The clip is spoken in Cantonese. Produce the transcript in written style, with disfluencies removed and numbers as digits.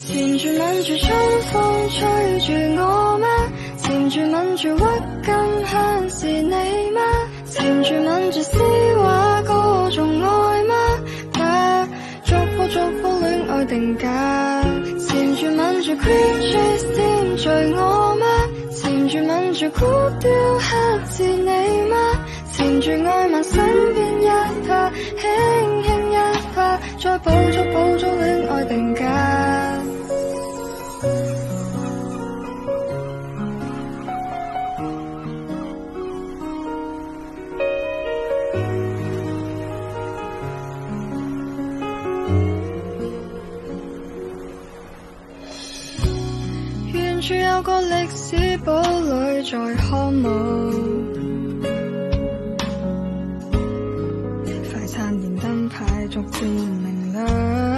纏住吻住春風吹住我嗎？纏住吻住鬱金香是你嗎？纏住吻住詩畫歌頌愛嗎？逐步戀愛定格。纏住吻住 cream cheese 甜醉我嗎？纏住吻住孤雕刻字你嗎？纏住愛嗎？身邊一拍輕輕一拍，再捕捉戀愛定格。處有個歷史堡壘在看霧，快餐店燈牌逐漸明亮。